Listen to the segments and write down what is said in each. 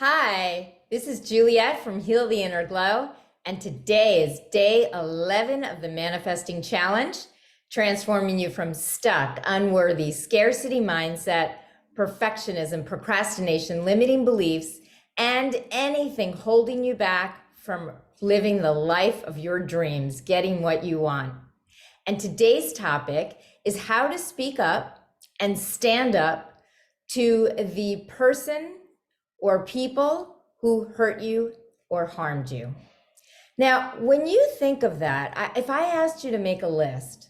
Hi, this is Juliet from Heal the Inner Glow, and today is day 11 of the Manifesting Challenge, transforming you from stuck, unworthy, scarcity mindset, perfectionism, procrastination, limiting beliefs, and anything holding you back from living the life of your dreams, getting what you want. And today's topic is how to speak up and stand up to the person or people who hurt you or harmed you. Now, when you think of that, if I asked you to make a list,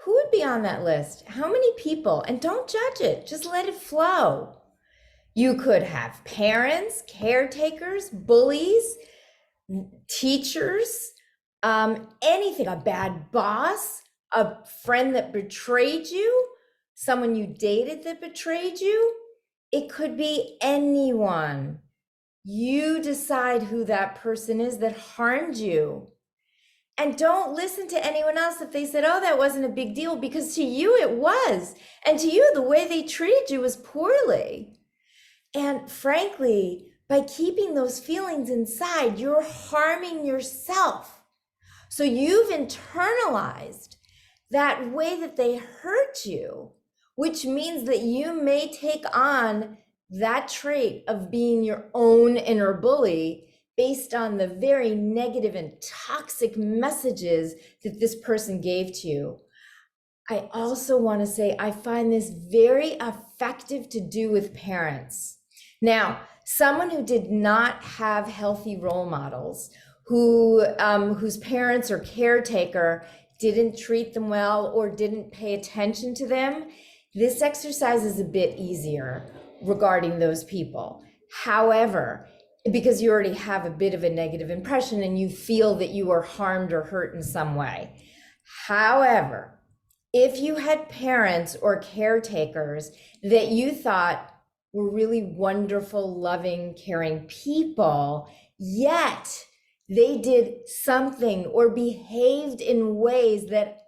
who would be on that list? How many people? And don't judge it, just let it flow. You could have parents, caretakers, bullies, teachers, anything, a bad boss, a friend that betrayed you, someone you dated that betrayed you. It could be anyone. You decide who that person is that harmed you. And don't listen to anyone else if they said, oh, that wasn't a big deal, because to you it was. And to you, the way they treated you was poorly. And frankly, by keeping those feelings inside, you're harming yourself. So you've internalized that way that they hurt you, which means that you may take on that trait of being your own inner bully based on the very negative and toxic messages that this person gave to you. I also want to say I find this very effective to do with parents. Now, someone who did not have healthy role models, whose parents or caretaker didn't treat them well or didn't pay attention to them, this exercise is a bit easier regarding those people. However, because you already have a bit of a negative impression and you feel that you are harmed or hurt in some way. However, if you had parents or caretakers that you thought were really wonderful, loving, caring people, yet they did something or behaved in ways that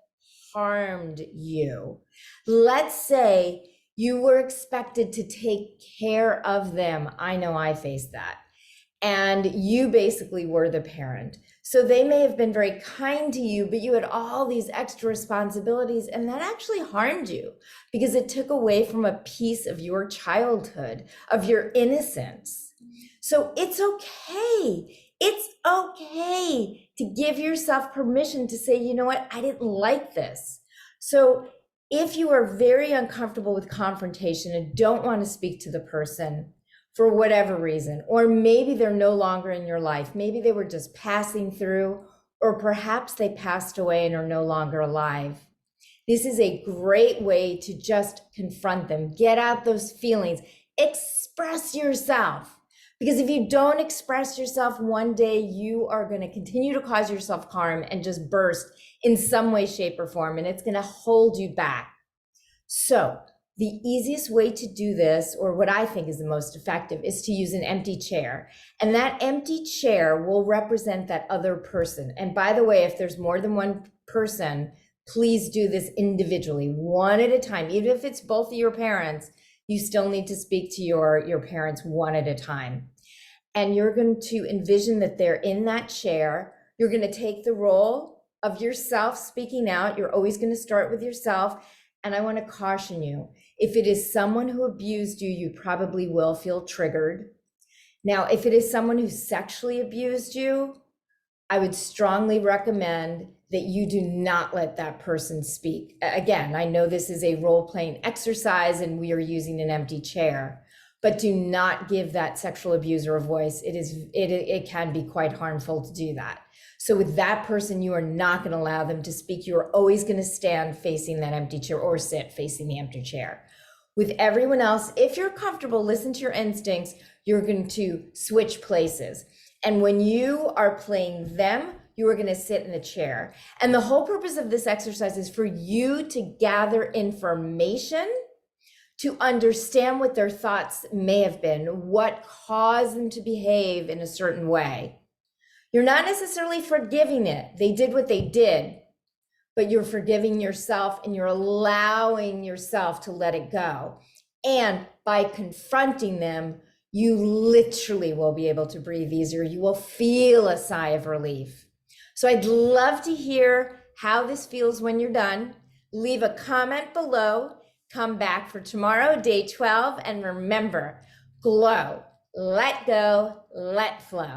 harmed you. Let's say you were expected to take care of them. I know I faced that. And you basically were the parent. So they may have been very kind to you, but you had all these extra responsibilities, and that actually harmed you because it took away from a piece of your childhood, of your innocence. So it's okay. It's okay to give yourself permission to say, you know what, I didn't like this. So if you are very uncomfortable with confrontation and don't want to speak to the person for whatever reason, or maybe they're no longer in your life, maybe they were just passing through, or perhaps they passed away and are no longer alive, this is a great way to just confront them, get out those feelings, express yourself. Because if you don't express yourself, one day you are going to continue to cause yourself harm and just burst in some way, shape, or form, and it's going to hold you back. So the easiest way to do this, or what I think is the most effective, is to use an empty chair. And that empty chair will represent that other person. And by the way, if there's more than one person, please do this individually, one at a time. Even if it's both of your parents, you still need to speak to your parents one at a time. And you're going to envision that they're in that chair. You're going to take the role of yourself speaking out. You're always going to start with yourself. And I want to caution you, if it is someone who abused you, you probably will feel triggered. Now, if it is someone who sexually abused you, I would strongly recommend that you do not let that person speak. Again, I know this is a role-playing exercise and we are using an empty chair, but do not give that sexual abuser a voice. It can be quite harmful to do that. So with that person, you are not going to allow them to speak. You are always going to stand facing that empty chair or sit facing the empty chair. With everyone else, if you're comfortable, listen to your instincts, you're going to switch places. And when you are playing them, you are going to sit in the chair. And the whole purpose of this exercise is for you to gather information, to understand what their thoughts may have been, what caused them to behave in a certain way. You're not necessarily forgiving it. They did what they did, but you're forgiving yourself and you're allowing yourself to let it go. And by confronting them, you literally will be able to breathe easier. You will feel a sigh of relief. So I'd love to hear how this feels when you're done. Leave a comment below. Come back for tomorrow, day 12. And remember, glow, let go, let flow.